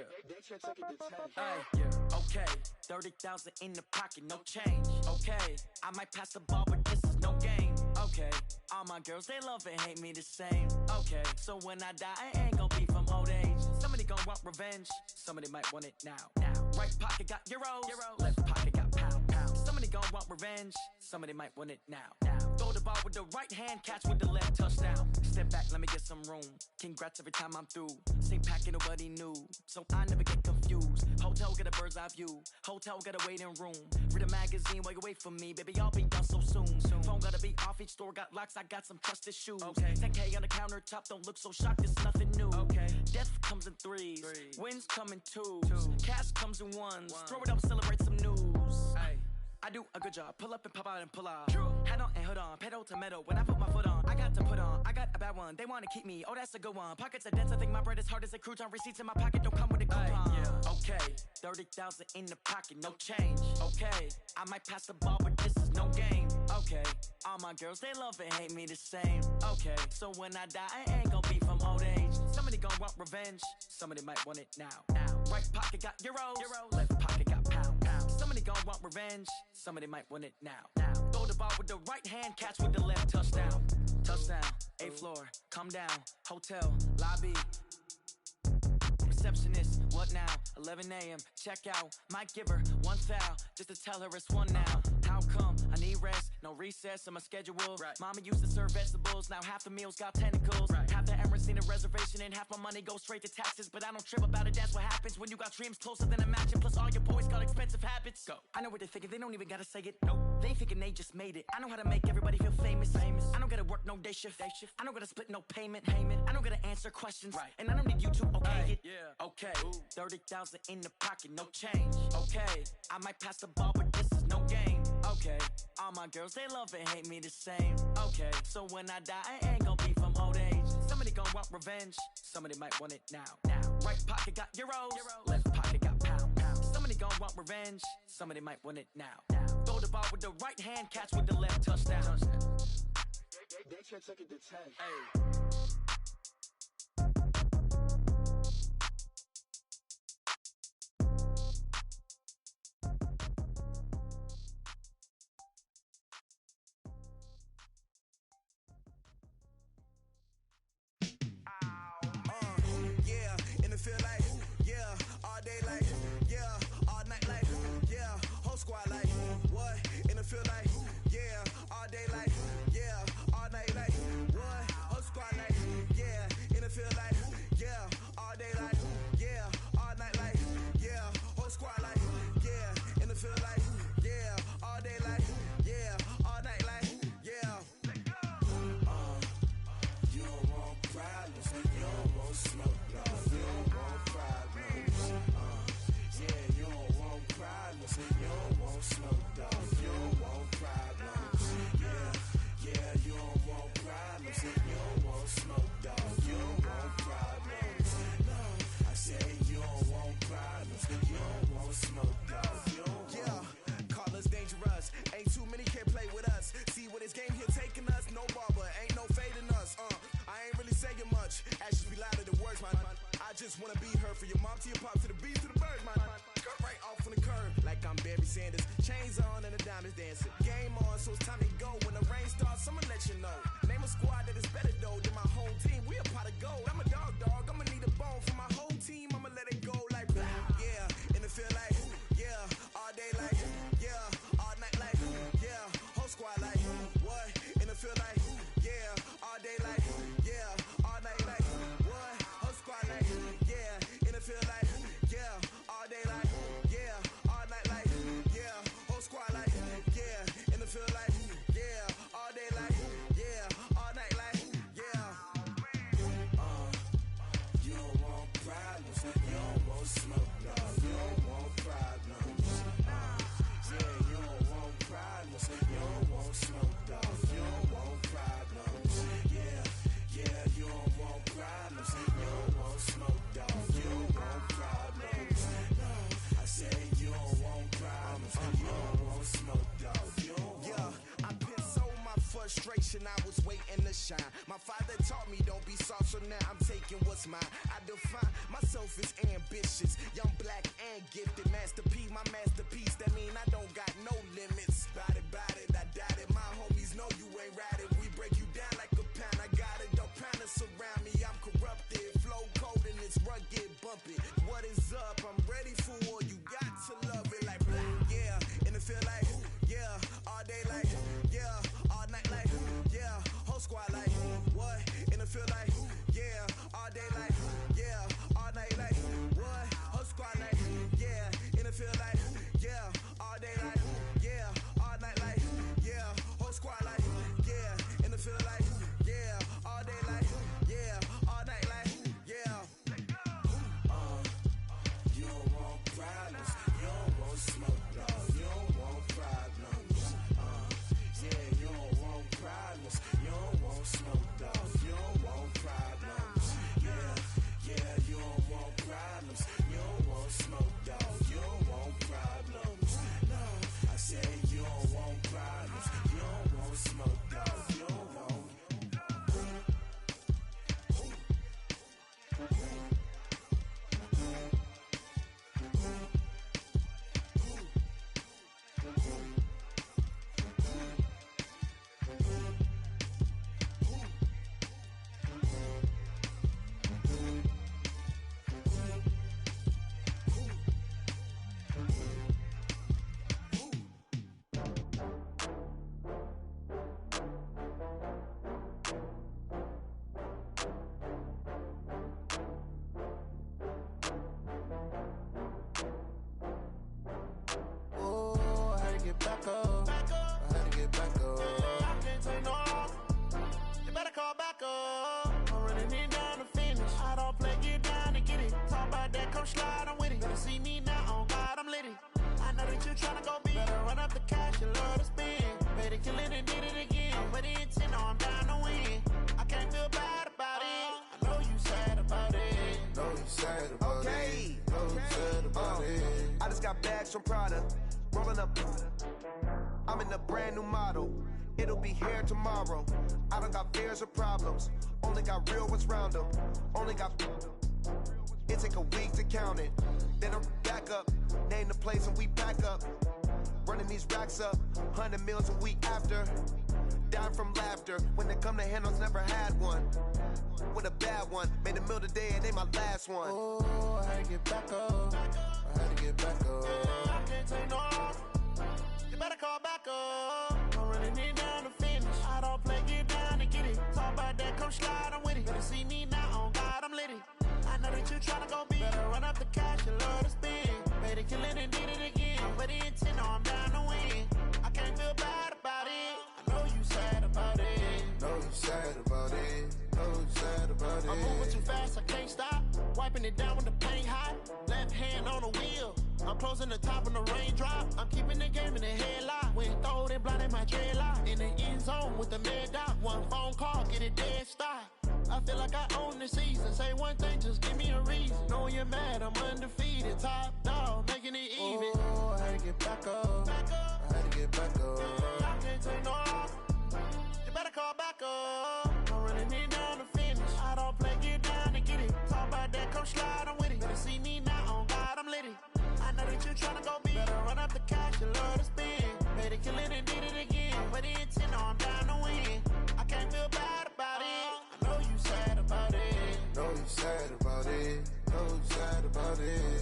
Hey, yeah. Okay. 30,000 in the pocket, no change. Okay. I might pass the ball, but this is no game. Okay. All my girls, they love and hate me the same. Okay. So when I die, I ain't gon' be from old age. Somebody gon' want revenge. Somebody might want it now. Right pocket got euros. Left pocket got pound. Somebody gon' want revenge. Somebody might want it now. Throw the ball with the right hand, catch with the left, touchdown. Step back, let me get some room. Congrats every time I'm through. Same packet, nobody knew, so I never get confused. Hotel get a bird's eye view. Hotel got a waiting room. Read a magazine while you wait for me, baby. I'll be done so soon. Phone gotta be off, each store got locks. I got some trusted shoes. 10K on the countertop, don't look so shocked. It's nothing new. Death comes in threes. Wins come in twos. Cash comes in ones. Throw it up, celebrate some news. I do a good job. Pull up and pop out and pull off. Hat on and hood on. Pedal to metal. When I put my foot on, I got to put on. I got a bad one. They want to keep me. Oh, that's a good one. Pockets are dense. I think my bread is hard as a crouton. Receipts in my pocket don't come with a coupon. Okay. 30,000 in the pocket. No change. Okay. I might pass the ball, but this is no game. Okay. All my girls, they love and hate me the same. Okay. So when I die, I ain't gon' be from old age. Somebody gon' want revenge. Somebody might want it now. Right pocket got euros. Left pocket got pound. Somebody gon' want revenge. Somebody might want it now. Throw the ball with the right hand, catch with the left, touchdown. Touchdown, 8th floor, come down, hotel, lobby. Receptionist, what now? 11 a.m., check out. Might give her one foul, just to tell her it's one now. How come? I need rest, no recess in my schedule. Mama used to serve vegetables, now half the meals got tentacles. Half the Emirates need a reservation and half my money goes straight to taxes. But I don't trip about it, that's what happens when you got dreams closer than a match. And plus all your boys got expensive habits. Go. I know what they're thinking, they don't even gotta say it. Nope. They ain't thinking they just made it. I know how to make everybody feel famous. I don't gotta work no day shift. I don't gotta split no payment. I don't gotta answer questions. And I don't need you to okay it. Okay. 30,000 in the pocket, no change. Okay. I might pass the ball, but this is no game. Okay. All my girls, they love and hate me the same. Okay. So when I die, I ain't gon' be from old age. Somebody gon' want revenge. Somebody might want it now. Right pocket got euros. Left pocket got pound. Somebody gon' want revenge. Somebody might want it now. Throw the ball with the right hand, catch with the left, touchdown. They can't take it to 10. Feel like, yeah, all day like, yeah, all night like, yeah, whole squad like, what? And it feel like, yeah, all day like, yeah, all night like, what? Whole squad like, yeah, and it feel like, yeah, all day like, yeah, all night like, yeah, whole squad like, yeah, and it feel like, yeah, all day like, yeah, all night like, yeah. You don't want problems, you don't want smoke, no. You don't want problems, yeah, you don't want problems, you don't want smoke, dog. You don't want problems, yeah, you don't want problems, you don't want smoke, dog. You don't want problems, no. I said you don't want problems, you don't want smoke, dog. You don't want. Call us dangerous, ain't too many can play with us. See where this game here taking us, no barber, ain't no fading us. I ain't really saying much, actions be louder than words, man. I just wanna be heard from your mom to your pop to the beat to the birds, man. Cut right off on the curb, like I'm Barry Sanders. Chains on and the diamonds dancing. Game on, so it's time to go. When the rain starts, I'ma let you know. Name a squad that is better though than my whole team. We a pot of gold. I'm a dog, I'ma need a bone for my whole team. I'ma let it go like, yeah, and it feel like, yeah, all day like, yeah, all night like, yeah, whole squad like, what? And it feel like, yeah, all day like, yeah, all night like, what? Whole squad like, yeah, and it feel like, yeah, all day like, yeah, all night like, yeah, whole squad like, yeah, and it feel like, yeah, all day like, yeah, all night like, yeah. You don't want problems, you don't want smoke, no. You don't want problems, yeah, you don't want problems, you don't want smoke, dog. You don't want problems, yeah, you don't want problems, you don't want smoke, dog. You don't want problems, no. I said you don't want problems, you don't want smoke, dog. You don't want. Yeah, I've been so my frustration, I was waiting to shine. My father taught me don't be soft, so now I'm taking taking what's mine. I define myself as ambitious, young, black, and gifted. Master P, my masterpiece. That mean I don't got no limits. Bout it, I doubt it. My homies know you ain't ratted. We break you down like a pound. I got it, don't pound us around me. I'm corrupted, flow cold and it's rugged, bumpy. What is up? I'm ready for war. You got to love it like blah, yeah. And it feel like, yeah. All day like, yeah. All night like, yeah. Whole squad like, what? And it feel like, yeah. All day like, yeah. All night like, what? Whole squad like, yeah. And it feel like, yeah. All day like, yeah. All night like, yeah. Whole squad like, yeah. And it feel like, yeah. All day like, yeah. All night like, yeah. You don't want problems. You don't want smoke, no. You don't want problems. Yeah, you don't want problems. You don't want smoke, dog. You don't want problems. Yeah, you don't want problems. You don't want smoke, dog. You don't want problems. No, I said you don't want problems. You don't want smoke, dog. You don't want. Oh, I had to get back up. I had to get back up. I can't take no off. You better call back up. I'm running it down to finish. I don't play, get down to get it. Talk about that, come slide, I'm with it. Better see me now, on God, I'm lit it. I know that you tryna go big. Better run up the cash, you love to spend. Better kill it and did it again. With the intent, no, I'm down to win. I can't feel bad about it. I know you sad about it. Know you sad about it. Know you sad about it. I just got bags from Prada, rolling up. I'm in a brand new model. It'll be here tomorrow. I don't got fears or problems. Only got real ones round them. Only got. It take a week to count it. Then I'm back up. Name the place and we pack up. Running these racks up. 100 meals a week after. Down from laughter. When they come to handles, never had one. With a bad one. Made a meal today and they my last one. Oh, I had to get back up. I had to get back up. I can't take no off. You better call back up. I'm running it down to finish. I don't play, get down to get it. Talk about that, come slide, I'm with it. Better see me now, on God, I'm lit it. I know that you tryna go big. Better run up the cash, you love to spend. Better kill it and did it again. But the intent, no, I'm down to win. I can't feel bad about it. I know you sad about it. Know you sad about it. Know you sad about it. I'm moving too fast, I can't stop. Wiping it down with the paint hot. Left hand on the wheel. I'm closing the top when the raindrop. I'm keeping the game in the headlock. When throwed and blinded my dreadlock. In the end zone with the mad dot. One phone call, get it dead stop. I feel like I own the season. Say one thing, just give me a reason. Knowing you're mad, I'm undefeated. Top dog, making it even. Oh, I had to get back up. I had to get back up. I can't take no off. You better call back up. I'm running it down to finish. I don't play, get down to get it. Talk about that, come slide, I'm with it. Better see me now, on God, I'm lit it. I know that you tryna go big. Better run up the cash, you love to spend. Better kill it and did it again. But the intent, no, I'm down to win. I can't feel bad about it. I know you sad about it. Know you sad about it. Know you sad about it.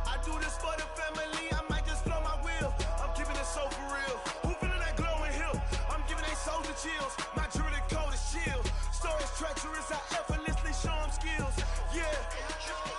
I do this for the family, I might just blow my wheel. I'm keeping it so for real. Who feeling that glowing hill? I'm giving they soldier chills. My jewelry coat is chill. Stories treacherous, I effortlessly show them skills. Yeah.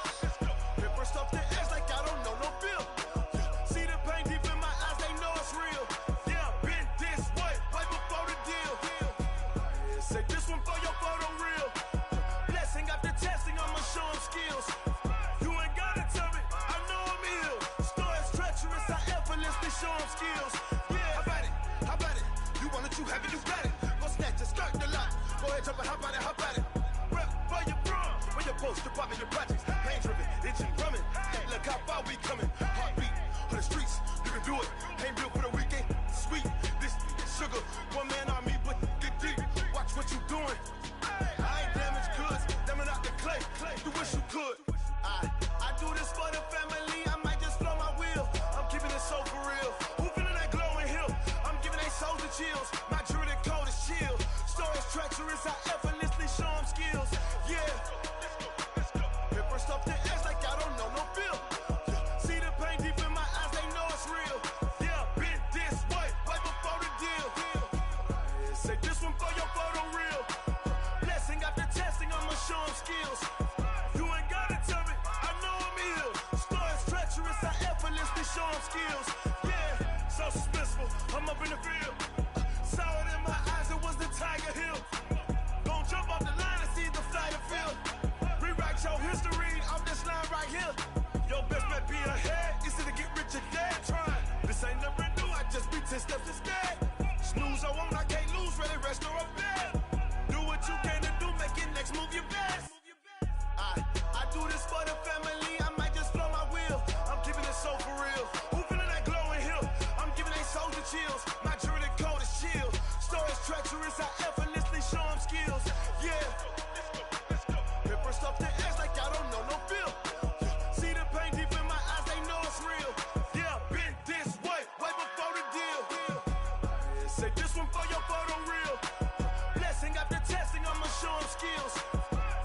popping your projects. Pain driven, itching, drumming. Hey, look how far we coming. Heartbeat on the streets, you can do it. Ain't built for the weekend. Sweet, this sugar, one man army, but get deep. Watch what you doing. I ain't damaged goods, damn it out the clay. You wish you could. I do this for the family. I might just blow my wheel. I'm keeping it so for real. Who feeling that glowing hill? I'm giving they souls the chills. My jewelry cold is chill. Stories treacherous, I effortlessly show them skills. Yeah. Paper stuff the edge like I don't know no feel. See the pain deep in my eyes, they know it's real. Yeah, been this way, right before the deal. Say this one for your photo real. Blessing after testing, I'ma show them skills. You ain't gotta tell me, I know I'm ill. Stories treacherous, I effortlessly show them skills. Yeah, so suspenseful, I'm up in the field. Saw it in my eyes, it was the Tiger Hill. Gon' jump off the line and see the flight of field. Rewrite your history off this line right here. Your best bet be ahead, easy to get rich or dead trying. This ain't never new, I just be 10 steps instead. Snooze, I won't, I can't lose, ready, rest or a bed. Do what you can to do, make it next move your best. I do this for the family, I might just blow my wheel. I'm keeping it so for real. Who feeling that glowing hill? I'm giving they souls the chills. My jewelry cold is chill. Stories treacherous, I effortlessly show them skills. Yeah. Paper stuff the edge like I don't know no feel. See the pain deep in my eyes, they know it's real. Yeah, been this way, way before the deal. Say this one for your photo real. Blessing after testing, I'ma show them skills.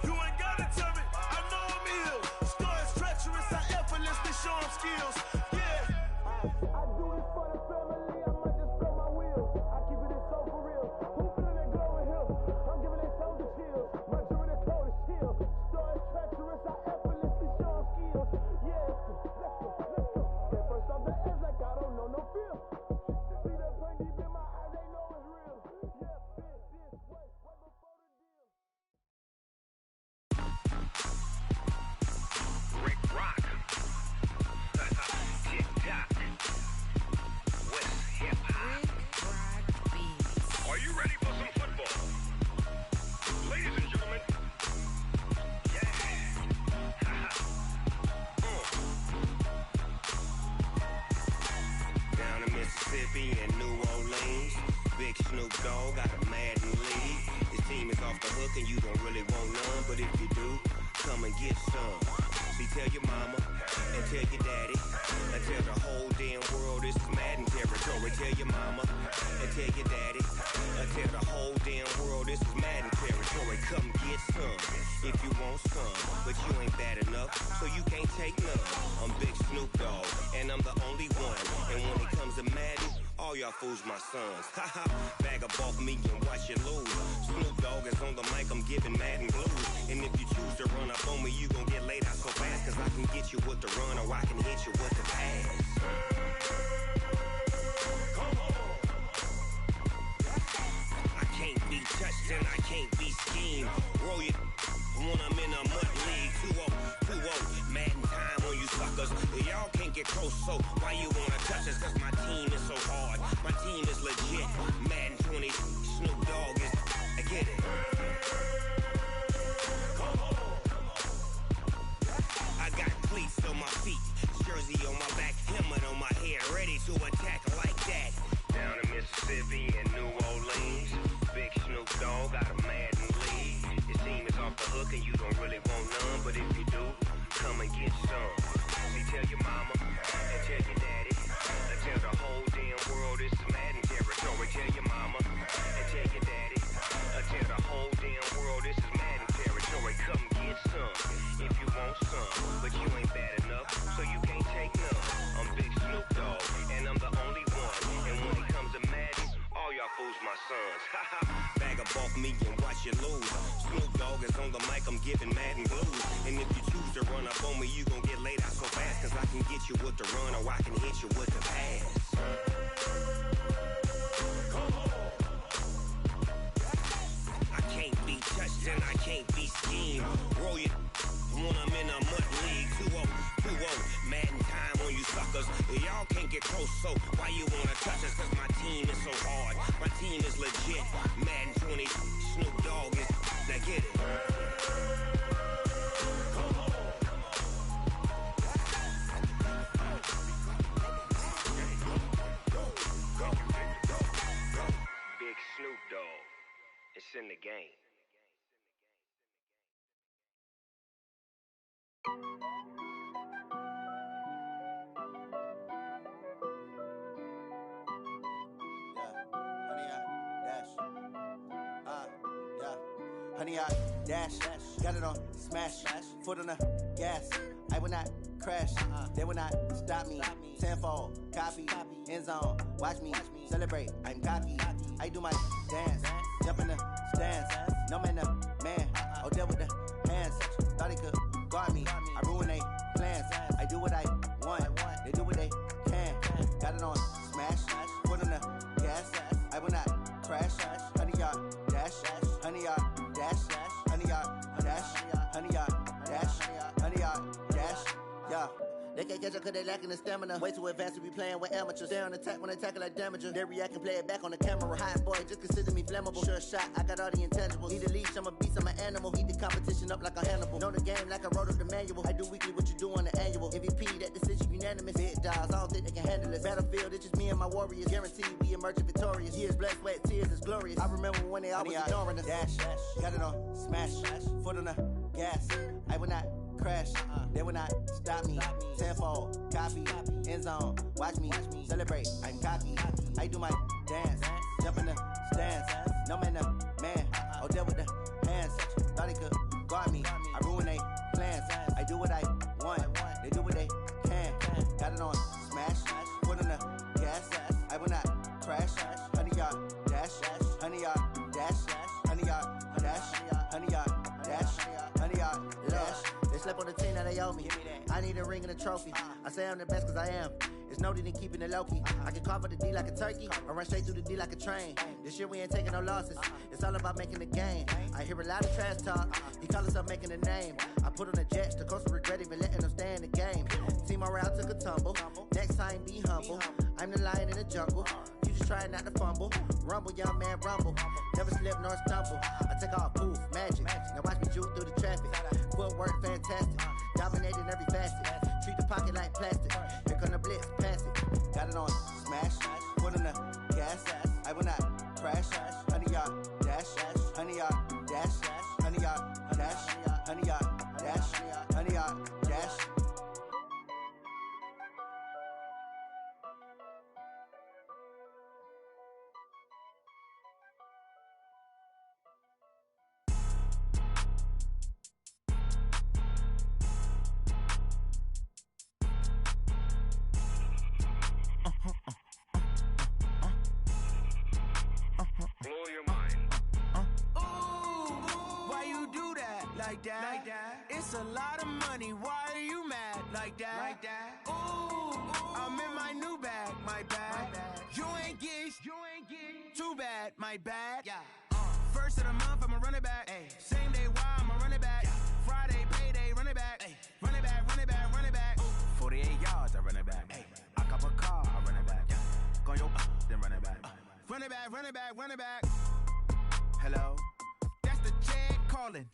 You ain't gotta tell me, I know I'm ill. Stories treacherous, I effortlessly show them skills. Yeah. I do this for the family, I might just blow my wheel. I keep it so for real. Who feeling that glowing hill? I'm giving they souls the chills. My jewelry cold is chill. Stories treacherous, I effortlessly show them skills. Yeah. Let's go. Get first off the edge like I don't know no feel. See that pain deep in my eyes, they know it's real. Yeah, been this way, right before the deal. Rick Rock. TikTok. West Hip Hop. Are you ready for some football? Ladies and gentlemen. Yeah. Down in Mississippi and New Orleans, Big Snoop Dogg got a Madden lead. His team is off the hook and you don't really want none, but if you do, come and get some. See, tell your mama and tell your daddy and tell the whole damn world this is Madden territory. Tell your mama and tell your daddy and tell the whole damn world this is Madden territory. Come get some if you want some, but you ain't bad enough, so you can't take none. I'm Big Snoop Dogg and I'm the only one, and when it comes to Madden, all y'all fools my sons. Haha, bag up off me and watch you lose. Snoop Dogg is on the mic, I'm giving Madden blues. And if you choose to run up on me, you gon' get laid out so fast, cause I can get you with the run or I can hit you with the pass. I can't be touched and I can't be schemed. Roll you when I'm in a mud league. 2-0, Madden time on you suckers. Y'all can't get close, so why you wanna touch us? Cause my team is so hard, my team is legit. Madden 20, Snoop Dogg is, I get it. I got cleats on my feet, jersey on my back, helmet on my head, ready to attack like that. Down in Mississippi and New Orleans, Big Snoop Dogg got a Madden lead. His team is off the hook and you don't really want none, but if you do, come and get some. See, tell your mama and tell your daddy and tell the whole damn world this is Madden territory. Tell your mama and tell your daddy and tell the whole damn world this is Madden territory. Come get some if you want some, but you ain't bad enough, so you can't take none. I'm Big Snoop Dogg and I'm the only one, and when it comes to Madden, all y'all fools my sons. Haha, bag up off me and watch you lose. Snoop Dogg is on the mic, I'm giving Madden blues. And if you choose to run up on me, you gon' get laid out so fast, cause I can get you with the run or I can hit you with the pass. I can't be touched and I can't be schemed. Roll you when I'm in a mud league. 2-0, Madden time on you suckers. Y'all can't get close, so why you wanna touch us? Cause my team is so hard, my team is legit. Madden 20, Snoop Dogg is, now get it. Honey, I dash, got it on smash, foot on the gas. I will not crash, they will not stop me. Tenfold, copy, end zone, watch me celebrate. I'm cocky, I do my dance, jump in the stands. No man, man, oh there with the hands. Thought he could guard me, I ruin they plans. I do what I want, they do what they can. Got it on smash, foot on the gas. I will not crash, honey, y'all dash, honey, y'all dash, honey, y'all dash, honey, y'all dash, honey, y'all dash, yeah. They can't catch up cause they lacking the stamina. Way too advanced to be playing with amateurs. Stay on attack when they tackle like damager. They react and play it back on the camera. Hot boy, just consider me flammable. Sure shot, I got all the intangibles. Need a leash, I'm a beast, I'm an animal. Eat the competition up like a Hannibal. Know the game like I wrote up the manual. I do weekly what you do on the annual. MVP, that decision unanimous. Big dogs, I don't think they can handle it. Battlefield, it's just me and my warriors. Guaranteed we emerge victorious. Years, blood, sweat, tears, is glorious. I remember when they always ignoring us. Dash, got it on smash, foot on the gas. I will not crash, they will not stop me. Tenfold, copy, end zone, watch me celebrate. I'm cocky, I do my dance, jump in the stands. No man, man, oh there with the hands. Thought he could guard me, I ruin they plans. I do what I want, they do what they can. Got it on smash, foot on the gas. I will not crash, honey y'all dash, honey y'all dash, honey y'all dash, honey y'all dash, honey y'all dash. They slept on the team that they owe me. I need a ring and a trophy. I say I'm the best cause I am. It's no need in keeping it low-key. I can carve up the D like a turkey or run straight through the D like a train. This year we ain't taking no losses. It's all about making the game. I hear a lot of trash talk. He call himself making a name. I put on the Jets. The coach will regret even letting them stay in the game. Team morale took a tumble. Next time be humble. I'm the lion in the jungle. You just try not to fumble. Rumble, young man, rumble. Never slip nor stumble. I take off, poof, magic. Now watch me juke through the traffic. Footwork fantastic. Dominating every facet. Treat the pocket like plastic. Here come the blitz, pass it. Got it on smash. Foot on the gas. I will not crash. Honey, y'all dash. Honey, y'all dash. Honey, y'all dash. Honey, y'all dash. Honey, y'all dash. Blow your mind. Why you do that? Like that? It's a lot of money. Why are you mad? Like that? Ooh, I'm in my new bag. My bad. You ain't get too bad. My bad. Yeah. First of the month, I'ma run it back. Ay. Same day, why I'ma run it back. Friday, payday, run it back. Ay. Run it back, run it back, run it back. 48 yards, I run it back. Ay. I cop a car, I run it back. Yeah. Go yo, then run it back. Run it back, run it back, run it back. Hello? That's the check calling.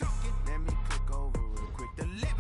Let me click over real quick to let